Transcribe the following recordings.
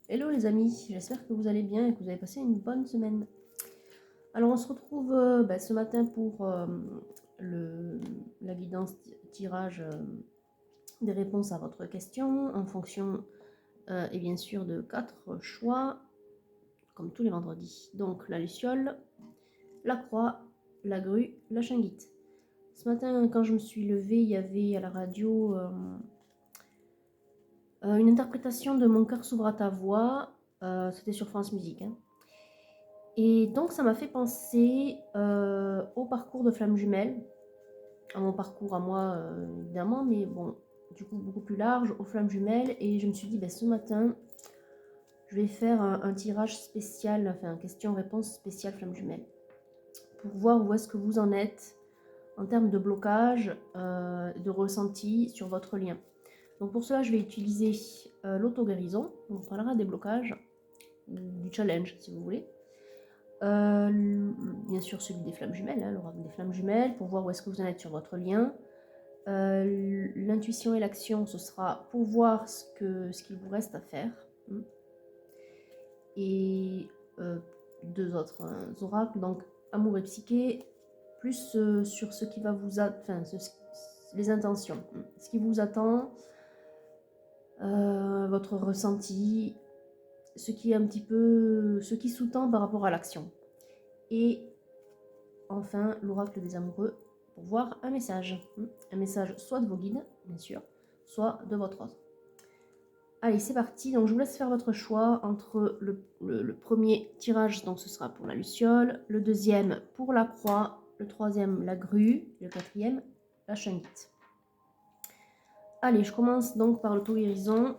Hello les amis, j'espère que vous allez bien et que vous avez passé une bonne semaine. Alors on se retrouve ce matin pour la guidance tirage des réponses à votre question en fonction et bien sûr de 4 choix comme tous les vendredis. Donc la luciole, la croix, la grue, la chinguite. Ce matin quand je me suis levée, il y avait à la radio une interprétation de Mon cœur s'ouvre à ta voix, c'était sur France Musique. Hein. Et donc ça m'a fait penser au parcours de Flamme Jumelle, à mon parcours à moi évidemment, mais bon, du coup beaucoup plus large, aux Flammes Jumelles. Et je me suis dit, ce matin, je vais faire un tirage spécial, enfin un question-réponse spécial Flamme Jumelle, pour voir où est-ce que vous en êtes en termes de blocage, de ressenti sur votre lien. Donc pour cela, je vais utiliser l'auto-guérison, on parlera des blocages, du challenge si vous voulez. Bien sûr celui des flammes jumelles, hein, l'oracle des flammes jumelles, pour voir où est-ce que vous en êtes sur votre lien. L'intuition et l'action, ce sera pour voir ce qu'il vous reste à faire. Et 2 autres oracles, donc amour et psyché, plus sur ce qui va vous les intentions, ce qui vous attend, votre ressenti, ce qui est un petit peu ce qui sous-tend par rapport à l'action. Et enfin, l'oracle des amoureux pour voir un message. Un message soit de vos guides, bien sûr, soit de votre autre. Allez, c'est parti. Donc, je vous laisse faire votre choix entre le premier tirage, donc ce sera pour la luciole, le deuxième pour la croix, le troisième la grue, le quatrième la chinguite. Allez, je commence donc par l'auto-guérison.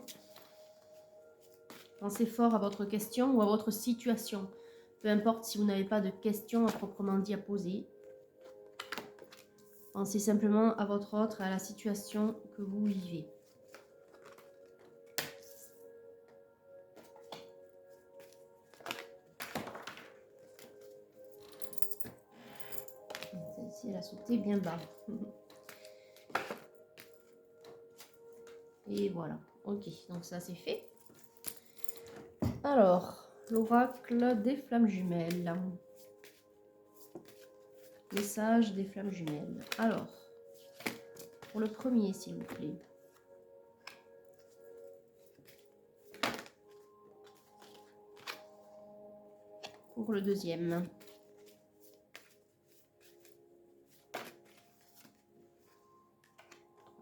Pensez fort à votre question ou à votre situation. Peu importe si vous n'avez pas de question à proprement dit à poser. Pensez simplement à votre autre et à la situation que vous vivez. Celle-ci, elle a sauté bien bas. Et voilà. Ok, donc ça c'est fait. Alors, l'oracle des flammes jumelles. Message des flammes jumelles. Alors, pour le premier, s'il vous plaît. Pour le deuxième.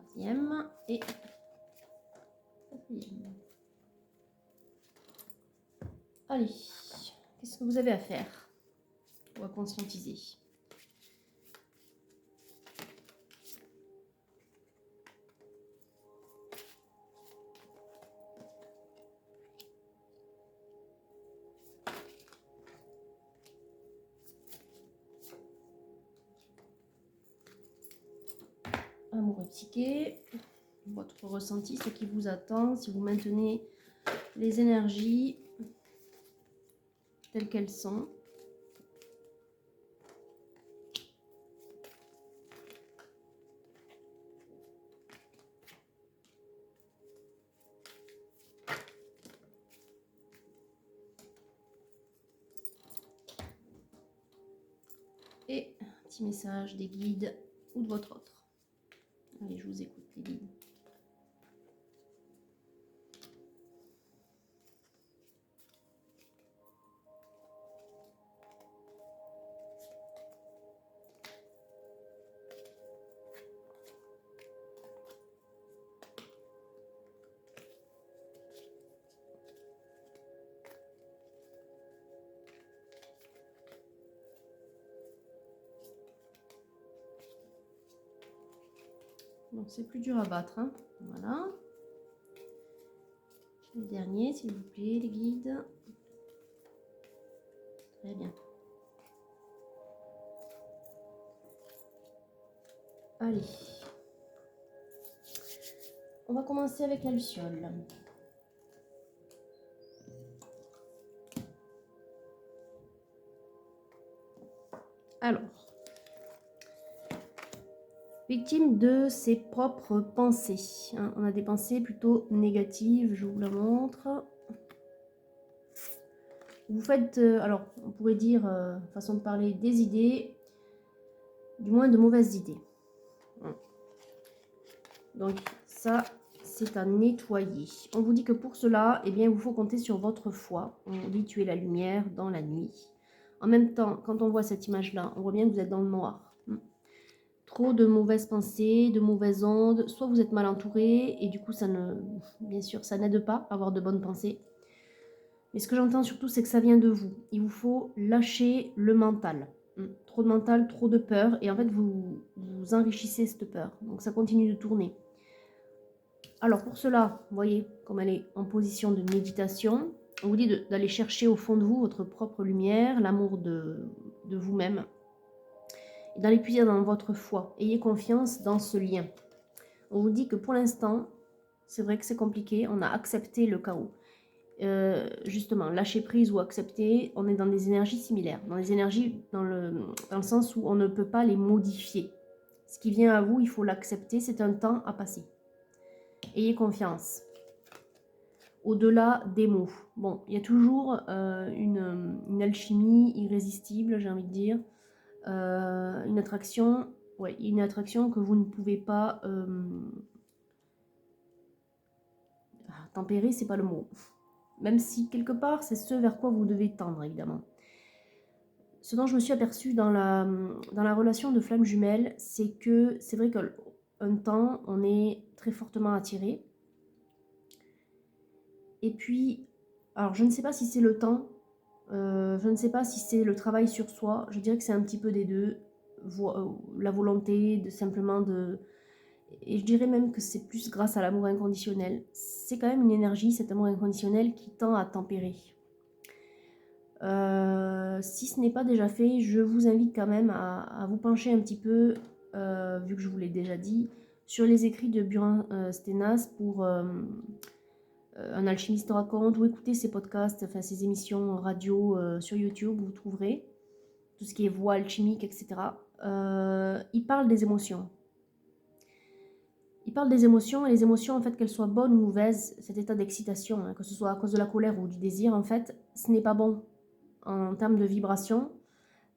Troisième et quatrième. Allez, qu'est-ce que vous avez à faire? On va conscientiser. Amour et psyché, votre ressenti, ce qui vous attend, si vous maintenez les énergies telles qu'elles sont. Et un petit message des guides ou de votre autre. Allez, je vous écoute les guides. Donc c'est plus dur à battre. Hein. Voilà. Le dernier, s'il vous plaît, les guides. Très bien. Allez. On va commencer avec la luciole. Alors. Victime de ses propres pensées. Hein, on a des pensées plutôt négatives, je vous la montre. Vous faites, alors on pourrait dire, façon de parler, des idées, du moins de mauvaises idées. Donc ça, c'est à nettoyer. On vous dit que pour cela, eh bien, il vous faut compter sur votre foi. On vous dit tuer la lumière dans la nuit. En même temps, quand on voit cette image-là, on voit bien que vous êtes dans le noir. Trop de mauvaises pensées, de mauvaises ondes. Soit vous êtes mal entouré et du coup, bien sûr, ça n'aide pas à avoir de bonnes pensées. Mais ce que j'entends surtout, c'est que ça vient de vous. Il vous faut lâcher le mental. Trop de mental, trop de peur. Et en fait, vous enrichissez cette peur. Donc ça continue de tourner. Alors pour cela, vous voyez comme elle est en position de méditation. On vous dit d'aller chercher au fond de vous votre propre lumière, l'amour de vous-même. Et d'aller puiser dans votre foi. Ayez confiance dans ce lien. On vous dit que pour l'instant, c'est vrai que c'est compliqué. On a accepté le chaos. Justement, lâcher prise ou accepter, on est dans des énergies similaires. Dans les énergies, dans le sens où on ne peut pas les modifier. Ce qui vient à vous, il faut l'accepter. C'est un temps à passer. Ayez confiance. Au-delà des mots. Bon, il y a toujours une alchimie irrésistible, j'ai envie de dire. Une attraction que vous ne pouvez pas tempérer, c'est pas le mot. Même si quelque part, c'est ce vers quoi vous devez tendre, évidemment. Ce dont je me suis aperçue dans la relation de flamme jumelle, c'est que c'est vrai qu'un temps, on est très fortement attiré. Et puis, alors je ne sais pas si c'est le temps, je ne sais pas si c'est le travail sur soi, je dirais que c'est un petit peu des deux, la volonté de simplement de... Et je dirais même que c'est plus grâce à l'amour inconditionnel. C'est quand même une énergie, cet amour inconditionnel, qui tend à tempérer. Si ce n'est pas déjà fait, je vous invite quand même à vous pencher un petit peu, vu que je vous l'ai déjà dit, sur les écrits de Burin Sténas pour Un alchimiste raconte, ou écoutez ses podcasts, enfin ses émissions radio sur YouTube, vous trouverez tout ce qui est voix alchimique, etc. Il parle des émotions. Il parle des émotions, et les émotions, en fait, qu'elles soient bonnes ou mauvaises, cet état d'excitation, hein, que ce soit à cause de la colère ou du désir, en fait, ce n'est pas bon en termes de vibration,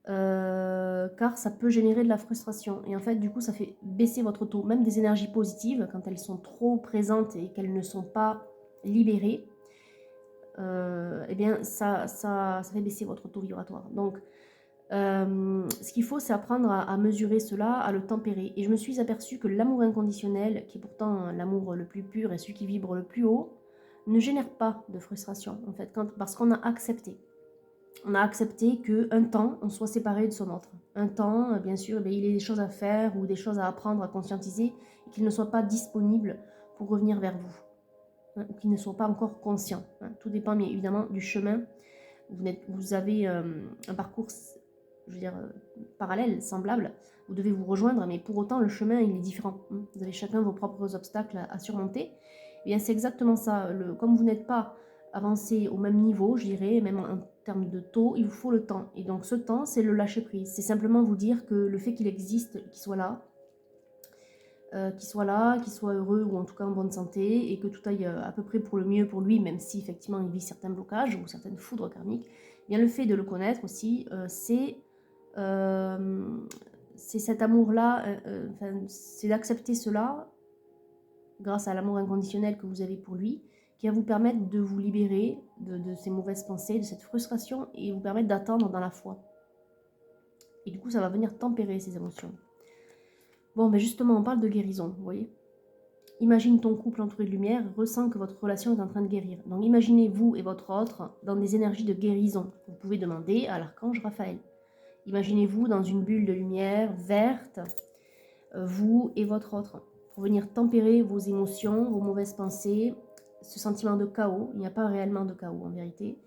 car ça peut générer de la frustration. Et en fait, du coup, ça fait baisser votre taux. Même des énergies positives, quand elles sont trop présentes et qu'elles ne sont pas libérées, eh bien, ça fait baisser votre taux vibratoire. Donc, ce qu'il faut, c'est apprendre à mesurer cela, à le tempérer. Et je me suis aperçue que l'amour inconditionnel, qui est pourtant l'amour le plus pur et celui qui vibre le plus haut, ne génère pas de frustration, en fait, parce qu'on a accepté. On a accepté qu'un temps, on soit séparé de son autre. Un temps, bien sûr, il ait des choses à faire ou des choses à apprendre, à conscientiser, et qu'il ne soit pas disponible pour revenir vers vous, hein, ou qu'il ne soit pas encore conscient. Hein. Tout dépend, bien évidemment, du chemin. Vous avez un parcours, je veux dire, parallèle, semblable. Vous devez vous rejoindre, mais pour autant, le chemin, il est différent. Hein. Vous avez chacun vos propres obstacles à surmonter. Et bien, c'est exactement ça. Comme vous n'êtes pas avancé au même niveau, je dirais, même en termes de taux, il vous faut le temps. Et donc, ce temps, c'est le lâcher-prise. C'est simplement vous dire que le fait qu'il existe, qu'il soit là, qu'il soit heureux ou en tout cas en bonne santé, et que tout aille à peu près pour le mieux pour lui, même si effectivement il vit certains blocages ou certaines foudres karmiques, eh bien le fait de le connaître aussi, c'est cet amour-là, c'est d'accepter cela grâce à l'amour inconditionnel que vous avez pour lui, qui va vous permettre de vous libérer de ces mauvaises pensées, de cette frustration, et vous permettre d'attendre dans la foi. Et du coup, ça va venir tempérer ces émotions. Bon, mais justement, on parle de guérison, vous voyez. Imagine ton couple entouré de lumière, ressent que votre relation est en train de guérir. Donc imaginez vous et votre autre dans des énergies de guérison. Vous pouvez demander à l'archange Raphaël. Imaginez-vous dans une bulle de lumière verte, vous et votre autre, pour venir tempérer vos émotions, vos mauvaises pensées, ce sentiment de chaos. Il n'y a pas réellement de chaos en vérité.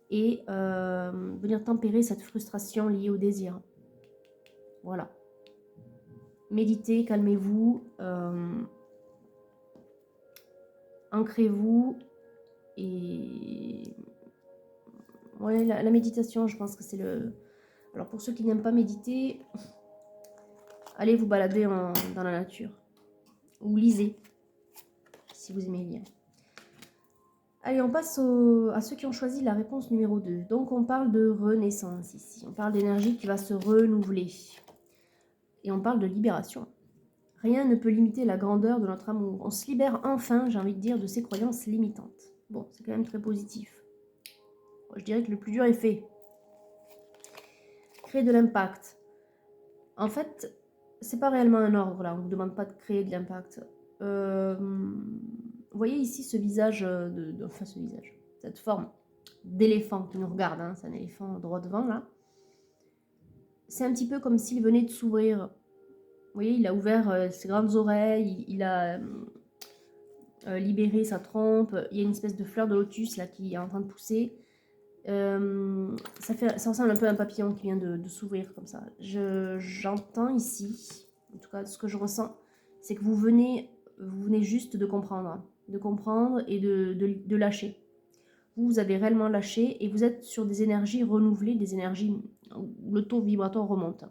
Et venir tempérer cette frustration liée au désir. Voilà. Méditez, calmez-vous, ancrez-vous. Et ouais, la méditation, je pense que c'est le... Alors pour ceux qui n'aiment pas méditer, allez vous balader dans la nature. Ou lisez, si vous aimez lire. Allez, on passe à ceux qui ont choisi la réponse numéro 2. Donc, on parle de renaissance ici. On parle d'énergie qui va se renouveler. Et on parle de libération. Rien ne peut limiter la grandeur de notre amour. On se libère enfin, j'ai envie de dire, de ces croyances limitantes. Bon, c'est quand même très positif. Bon, je dirais que le plus dur est fait. Créer de l'impact. En fait, c'est pas réellement un ordre, là. On ne vous demande pas de créer de l'impact. Vous voyez ici ce visage, enfin ce visage, cette forme d'éléphant qui nous regarde, hein, c'est un éléphant droit devant là. C'est un petit peu comme s'il venait de s'ouvrir. Vous voyez, il a ouvert ses grandes oreilles, il a libéré sa trompe, il y a une espèce de fleur de lotus là qui est en train de pousser. Ça ressemble un peu à un papillon qui vient de s'ouvrir comme ça. J'entends ici, en tout cas ce que je ressens, c'est que vous venez juste de comprendre et de lâcher. Vous avez réellement lâché et vous êtes sur des énergies renouvelées, des énergies où le taux vibratoire remonte.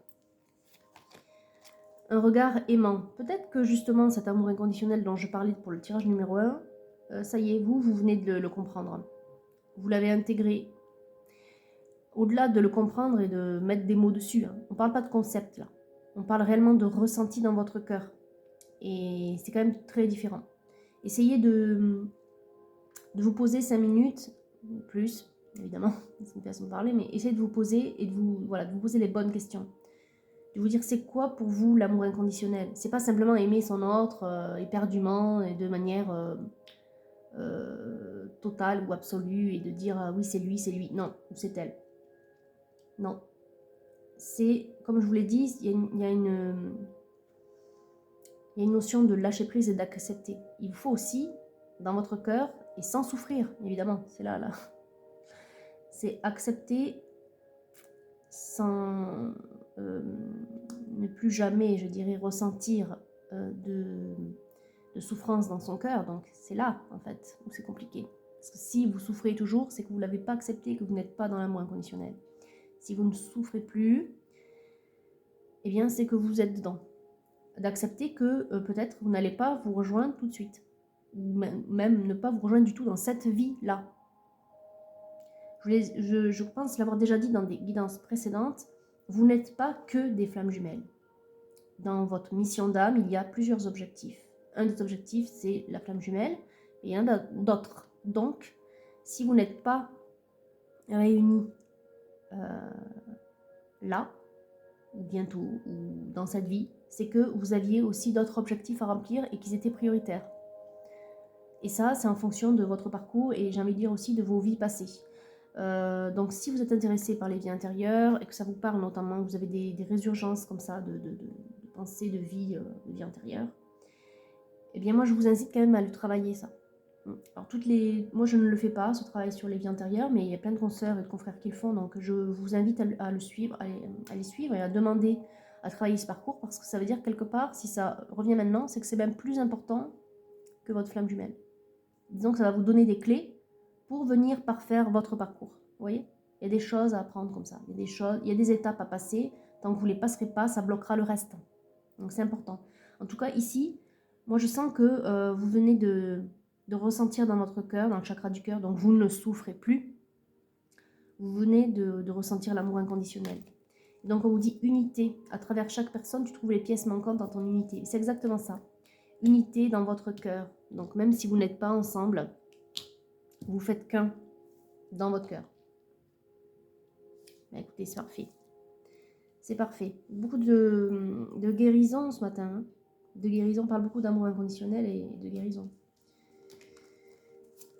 Un regard aimant. Peut-être que justement cet amour inconditionnel dont je parlais pour le tirage numéro 1, ça y est, vous venez de le comprendre. Vous l'avez intégré. Au-delà de le comprendre et de mettre des mots dessus, hein, on ne parle pas de concept là. On parle réellement de ressenti dans votre cœur. Et c'est quand même très différent. Essayez de vous poser 5 minutes, plus, évidemment, c'est une façon de parler, mais essayez de vous poser et de vous poser les bonnes questions. De vous dire c'est quoi pour vous l'amour inconditionnel. C'est pas simplement aimer son autre éperdument et de manière totale ou absolue et de dire oui c'est lui, non, ou c'est elle. Non. C'est, comme je vous l'ai dit, il y a une notion de lâcher prise et d'accepter. Il faut aussi, dans votre cœur, et sans souffrir, évidemment, c'est là. C'est accepter sans ne plus jamais, je dirais, ressentir de souffrance dans son cœur. Donc c'est là, en fait, où c'est compliqué. Parce que si vous souffrez toujours, c'est que vous ne l'avez pas accepté, que vous n'êtes pas dans l'amour inconditionnel. Si vous ne souffrez plus, eh bien c'est que vous êtes dedans. D'accepter que peut-être vous n'allez pas vous rejoindre tout de suite. Ou même ne pas vous rejoindre du tout dans cette vie-là. Je pense l'avoir déjà dit dans des guidances précédentes, vous n'êtes pas que des flammes jumelles. Dans votre mission d'âme, il y a plusieurs objectifs. Un des objectifs, c'est la flamme jumelle, et il y en a d'autres. Donc, si vous n'êtes pas réunis là, ou bientôt, ou dans cette vie, c'est que vous aviez aussi d'autres objectifs à remplir et qu'ils étaient prioritaires. Et ça, c'est en fonction de votre parcours et j'ai envie de dire aussi de vos vies passées. Donc si vous êtes intéressé par les vies intérieures et que ça vous parle notamment, vous avez des résurgences comme ça de pensées, de vie antérieure, eh bien moi je vous incite quand même à le travailler ça. Alors moi je ne le fais pas, ce travail sur les vies antérieures, mais il y a plein de consoeurs et de confrères qui le font, donc je vous invite à le suivre, à les suivre et à demander à travailler ce parcours, parce que ça veut dire quelque part, si ça revient maintenant, c'est que c'est même plus important que votre flamme jumelle. Disons que ça va vous donner des clés pour venir parfaire votre parcours. Vous voyez, il y a des choses à apprendre comme ça. Il y a des étapes à passer. Tant que vous ne les passerez pas, ça bloquera le reste. Donc c'est important. En tout cas, ici, moi je sens que vous venez de ressentir dans votre cœur, dans le chakra du cœur, donc vous ne souffrez plus. Vous venez de ressentir l'amour inconditionnel. Donc on vous dit unité. À travers chaque personne, tu trouves les pièces manquantes dans ton unité. C'est exactement ça. Unité dans votre cœur. Donc même si vous n'êtes pas ensemble, vous faites qu'un dans votre cœur. Bah, écoutez, c'est parfait. C'est parfait. Beaucoup de guérison ce matin. Hein. De guérison, on parle beaucoup d'amour inconditionnel et de guérison.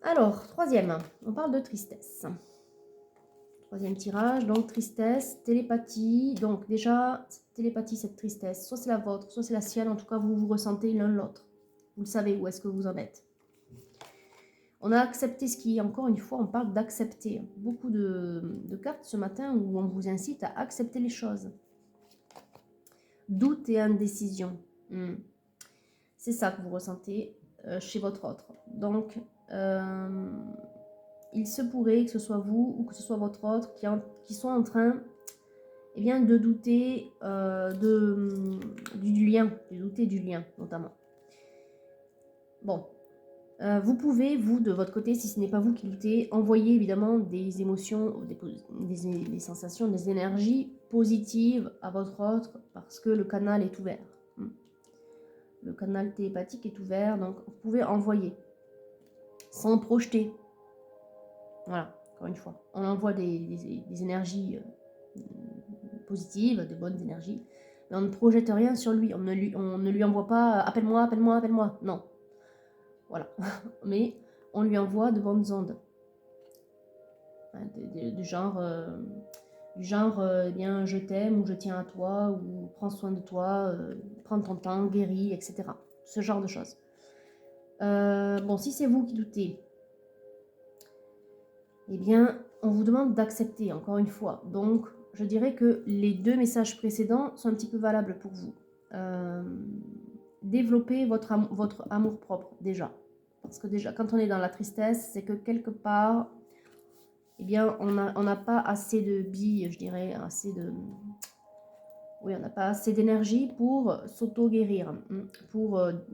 Alors, troisième, on parle de tristesse. Troisième tirage, donc tristesse, télépathie. Donc déjà, cette télépathie, cette tristesse, soit c'est la vôtre, soit c'est la sienne. En tout cas, vous ressentez l'un l'autre. Vous le savez où est-ce que vous en êtes. On a accepté ce qui est, encore une fois, on parle d'accepter. Beaucoup de cartes ce matin où on vous incite à accepter les choses. Doute et indécision. C'est ça que vous ressentez chez votre autre. Donc, il se pourrait que ce soit vous ou que ce soit votre autre qui soit en train de douter du lien, notamment. Bon. Vous pouvez, vous, de votre côté, si ce n'est pas vous qui luttez, envoyer évidemment des émotions, des sensations, des énergies positives à votre autre parce que le canal est ouvert. Le canal télépathique est ouvert, donc vous pouvez envoyer sans projeter. Voilà, encore une fois. On envoie des énergies positives, de bonnes énergies, mais on ne projette rien sur lui. On ne lui envoie pas appelle-moi, appelle-moi, appelle-moi. Non. Voilà. Mais on lui envoie de bonnes ondes. Du genre, eh bien, je t'aime ou je tiens à toi ou prends soin de toi, prends ton temps, guéris, etc. Ce genre de choses. Bon, si c'est vous qui doutez, eh bien, on vous demande d'accepter, encore une fois. Donc, je dirais que les 2 messages précédents sont un petit peu valables pour vous. Développez votre amour-propre, déjà. Parce que déjà, quand on est dans la tristesse, c'est que quelque part, eh bien, on n'a pas assez de billes, je dirais, oui, on n'a pas assez d'énergie pour s'auto-guérir,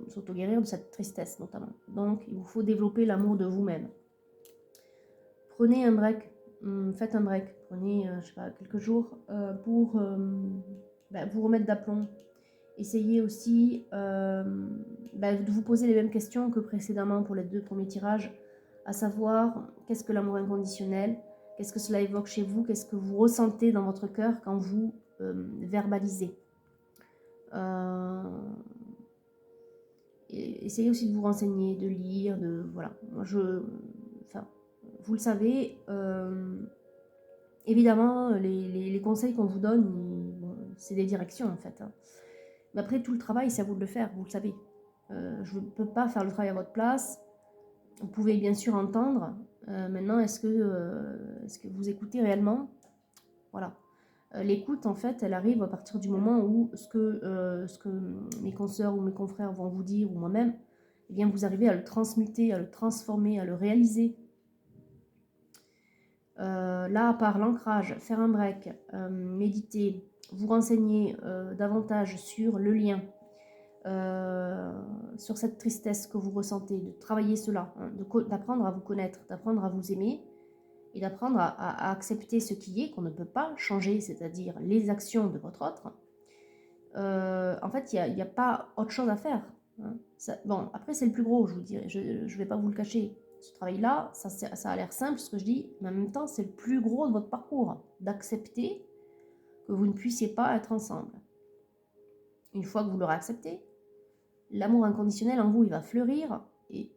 s'auto-guérir de cette tristesse, notamment. Donc, il vous faut développer l'amour de vous-même. Prenez un break, faites un break, prenez, je sais pas, quelques jours pour vous remettre d'aplomb. Essayez aussi de vous poser les mêmes questions que précédemment pour les 2 premiers tirages, à savoir, qu'est-ce que l'amour inconditionnel? Qu'est-ce que cela évoque chez vous? Qu'est-ce que vous ressentez dans votre cœur quand vous verbalisez? Essayez aussi de vous renseigner, de lire, voilà. Moi, vous le savez, évidemment, les conseils qu'on vous donne, bon, c'est des directions en fait. Mais après, tout le travail, c'est à vous de le faire, vous le savez. Je ne peux pas faire le travail à votre place. Vous pouvez bien sûr entendre. Maintenant, est-ce que vous écoutez réellement? Voilà. L'écoute, en fait, elle arrive à partir du moment où ce que mes consoeurs ou mes confrères vont vous dire, ou moi-même, eh bien, vous arrivez à le transmuter, à le transformer, à le réaliser. Là, à part l'ancrage, faire un break, méditer, vous renseigner davantage sur le lien, sur cette tristesse que vous ressentez, de travailler cela, hein, d'apprendre à vous connaître, d'apprendre à vous aimer et d'apprendre à accepter ce qui est, qu'on ne peut pas changer, c'est-à-dire les actions de votre autre. En fait, il n'y a pas autre chose à faire. Hein. Bon, après, c'est le plus gros, je vous dirais, je ne vais pas vous le cacher. Ce travail-là, ça a l'air simple, ce que je dis, mais en même temps, c'est le plus gros de votre parcours, d'accepter que vous ne puissiez pas être ensemble. Une fois que vous l'aurez accepté, l'amour inconditionnel en vous, il va fleurir et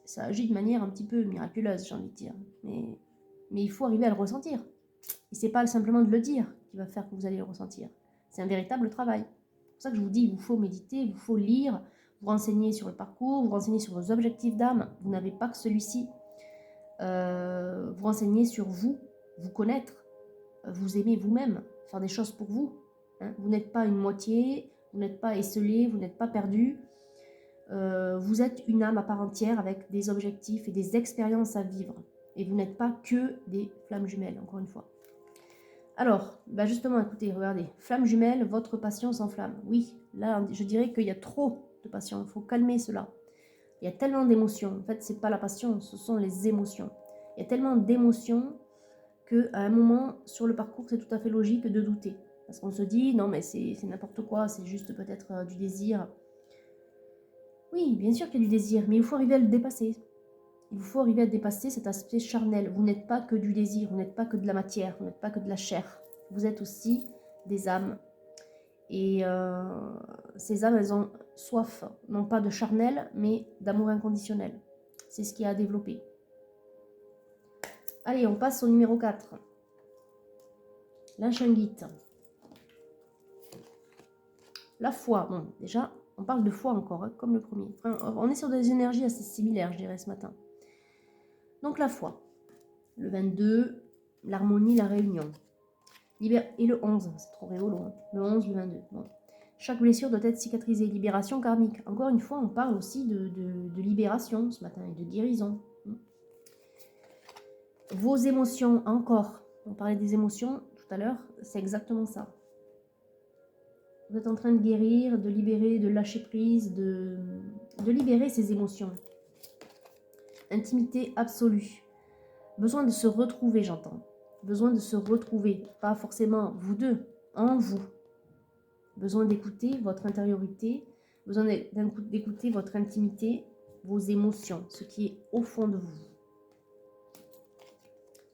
ça agit de manière un petit peu miraculeuse, j'ai envie de dire. Mais il faut arriver à le ressentir. Et c'est pas simplement de le dire qui va faire que vous allez le ressentir. C'est un véritable travail. C'est pour ça que je vous dis, il vous faut méditer, il vous faut lire, vous renseigner sur le parcours, vous renseigner sur vos objectifs d'âme. Vous n'avez pas que celui-ci. Vous renseigner sur vous, vous connaître, vous aimer vous-même, faire des choses pour vous. Hein. Vous n'êtes pas une moitié, vous n'êtes pas esselé, vous n'êtes pas perdu. Vous êtes une âme à part entière avec des objectifs et des expériences à vivre. Et vous n'êtes pas que des flammes jumelles, encore une fois. Alors, justement, écoutez, regardez. Flamme jumelle, votre passion s'enflamme. Oui, là, je dirais qu'il y a trop de passion. Il faut calmer cela. Il y a tellement d'émotions. En fait, ce n'est pas la passion, ce sont les émotions. Il y a tellement d'émotions qu'à un moment, sur le parcours, c'est tout à fait logique de douter. Parce qu'on se dit, non, mais c'est n'importe quoi, c'est juste peut-être du désir. Oui, bien sûr qu'il y a du désir, mais il faut arriver à le dépasser. Il vous faut arriver à dépasser cet aspect charnel. Vous n'êtes pas que du désir, vous n'êtes pas que de la matière, vous n'êtes pas que de la chair. Vous êtes aussi des âmes. Et ces âmes, elles ont soif, non pas de charnel, mais d'amour inconditionnel. C'est ce qu'il y a à développer. Allez, on passe au numéro 4. L'inchangite. La foi. Bon, déjà, on parle de foi encore, hein, comme le premier. Enfin, on est sur des énergies assez similaires, je dirais, ce matin. Donc la foi. Le 22, l'harmonie, la réunion. Et le 11, c'est trop rigolo. Hein. Le 11, le 22. Bon. Chaque blessure doit être cicatrisée. Libération karmique. Encore une fois, on parle aussi de libération ce matin et de guérison. Vos émotions, encore. On parlait des émotions tout à l'heure. C'est exactement ça. Vous êtes en train de guérir, de libérer, de lâcher prise, de libérer ces émotions. intimité absolue. Besoin de se retrouver, j'entends. Besoin de se retrouver, pas forcément vous deux, en vous. Besoin d'écouter votre intériorité, besoin d'écouter votre intimité, vos émotions, ce qui est au fond de vous.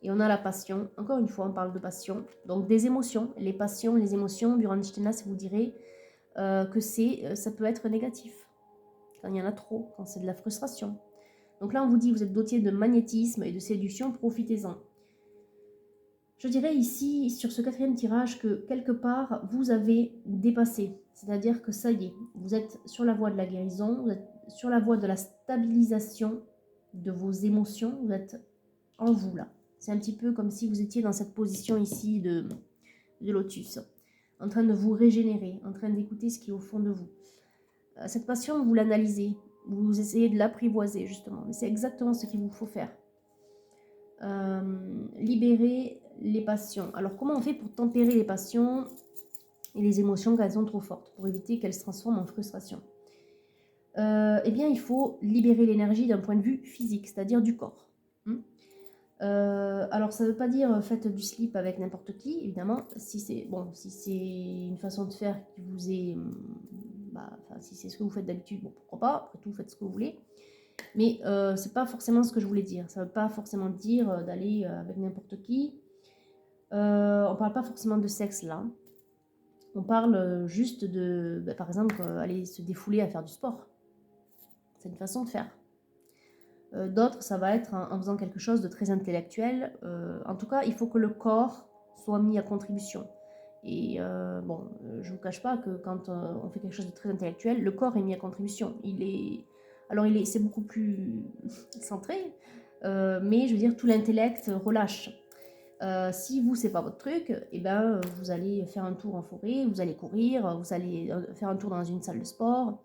Et on a la passion, encore une fois on parle de passion, donc des émotions, les passions, les émotions, Björn Stenas vous dirait que ça peut être négatif, quand il y en a trop, quand c'est de la frustration. Donc là on vous dit vous êtes doté de magnétisme et de séduction, profitez-en. Je dirais ici, sur ce 4e tirage, que quelque part, vous avez dépassé. C'est-à-dire que ça y est, vous êtes sur la voie de la guérison, vous êtes sur la voie de la stabilisation de vos émotions, vous êtes en vous là. C'est un petit peu comme si vous étiez dans cette position ici de lotus, en train de vous régénérer, en train d'écouter ce qui est au fond de vous. Cette passion, vous l'analysez, vous essayez de l'apprivoiser justement, mais c'est exactement ce qu'il vous faut faire. Libérer les passions. Alors comment on fait pour tempérer les passions et les émotions quand elles sont trop fortes, pour éviter qu'elles se transforment en frustration? Eh bien il faut libérer l'énergie d'un point de vue physique, c'est-à-dire du corps. Alors ça ne veut pas dire faites du slip avec n'importe qui, évidemment, si c'est une façon de faire qui vous est... si c'est ce que vous faites d'habitude, bon pourquoi pas, après tout faites ce que vous voulez. Mais c'est pas forcément ce que je voulais dire. Ça veut pas forcément dire d'aller avec n'importe qui. On parle pas forcément de sexe là. On parle juste de, par exemple, aller se défouler à faire du sport. C'est une façon de faire. D'autres, ça va être en faisant quelque chose de très intellectuel. En tout cas, il faut que le corps soit mis à contribution. Et je vous cache pas que quand on fait quelque chose de très intellectuel, le corps est mis à contribution. C'est beaucoup plus centré, mais je veux dire, tout l'intellect relâche. Si vous, c'est pas votre truc, vous allez faire un tour en forêt, vous allez courir, vous allez faire un tour dans une salle de sport.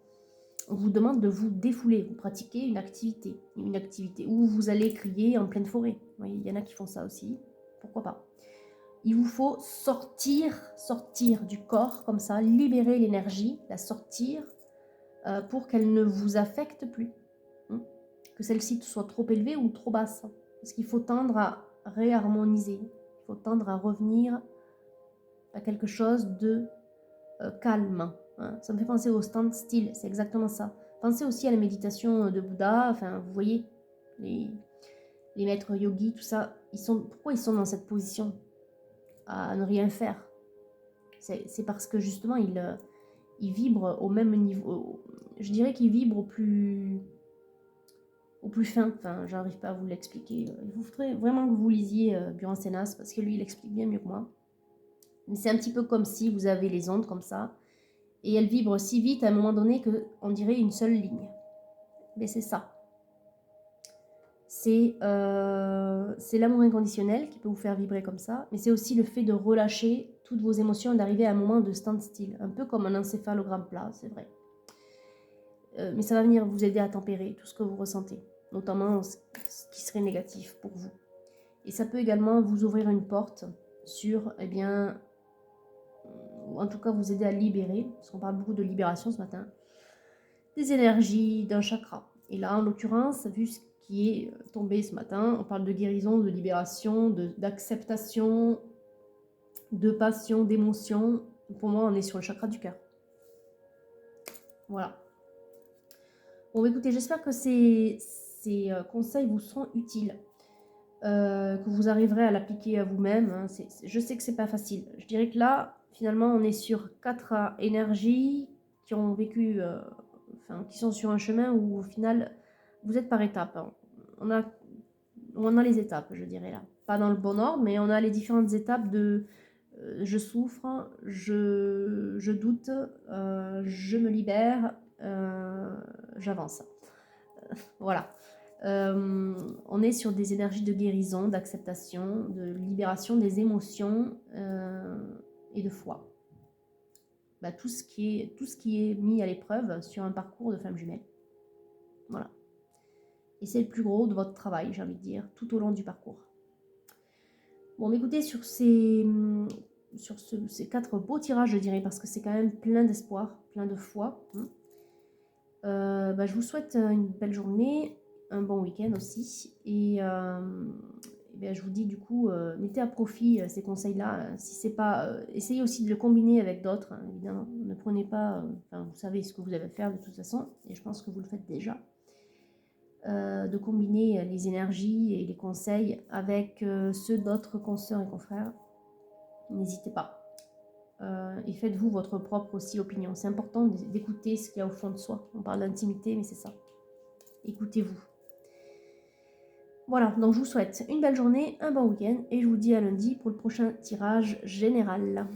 On vous demande de vous défouler, vous pratiquez une activité où vous allez crier en pleine forêt. Oui, il y en a qui font ça aussi, pourquoi pas. Il vous faut sortir du corps comme ça, libérer l'énergie, la sortir pour qu'elle ne vous affecte plus. Que celle-ci soit trop élevée ou trop basse. Parce qu'il faut tendre à réharmoniser. Il faut tendre à revenir à quelque chose de calme. Ça me fait penser au stand-still, c'est exactement ça. Pensez aussi à la méditation de Bouddha. Enfin, vous voyez, les maîtres yogis, tout ça, pourquoi ils sont dans cette position à ne rien faire? C'est parce que justement, ils vibrent au même niveau. Je dirais qu'ils vibrent au plus fin. Enfin, j'arrive pas à vous l'expliquer. Il faudrait vraiment que vous lisiez Björn Stenas, parce que lui, il explique bien mieux que moi. Mais c'est un petit peu comme si vous avez les ondes comme ça, et elles vibrent si vite à un moment donné qu'on dirait une seule ligne. Mais c'est ça. C'est l'amour inconditionnel qui peut vous faire vibrer comme ça, mais c'est aussi le fait de relâcher toutes vos émotions, d'arriver à un moment de stand-still, un peu comme un encéphalogramme plat, c'est vrai. Mais ça va venir vous aider à tempérer tout ce que vous ressentez, notamment ce qui serait négatif pour vous. Et ça peut également vous ouvrir une porte sur, ou en tout cas vous aider à libérer, parce qu'on parle beaucoup de libération ce matin, des énergies d'un chakra. Et là, en l'occurrence, vu ce qui est tombé ce matin, on parle de guérison, de libération, d'acceptation, de passion, d'émotion. Pour moi, on est sur le chakra du cœur. Voilà. Bon, écoutez, j'espère que ces conseils vous seront utiles, que vous arriverez à l'appliquer à vous-même. Hein. Je sais que c'est pas facile. Je dirais que là, finalement, on est sur 4 énergies qui ont vécu, qui sont sur un chemin où, au final, vous êtes par étapes. Hein. On a les étapes, je dirais là. Pas dans le bon ordre, mais on a les différentes étapes de je souffre, je doute, je me libère, j'avance. Voilà. On est sur des énergies de guérison, d'acceptation, de libération des émotions et de foi. Tout ce qui est mis à l'épreuve sur un parcours de flamme jumelle. Voilà. Et c'est le plus gros de votre travail, j'ai envie de dire, tout au long du parcours. Bon, mais écoutez, sur ces 4 beaux tirages, je dirais, parce que c'est quand même plein d'espoir, plein de foi. Je vous souhaite une belle journée, un bon week-end aussi. Et je vous dis du coup, mettez à profit ces conseils-là. Si c'est pas, essayez aussi de le combiner avec d'autres, hein, évidemment. Ne prenez pas, vous savez ce que vous avez à faire de toute façon, et je pense que vous le faites déjà. De combiner les énergies et les conseils avec ceux d'autres consoeurs et confrères. N'hésitez pas. Et faites-vous votre propre aussi opinion. C'est important d'écouter ce qu'il y a au fond de soi. On parle d'intimité, mais c'est ça. Écoutez-vous. Voilà, donc je vous souhaite une belle journée, un bon week-end, et je vous dis à lundi pour le prochain tirage général.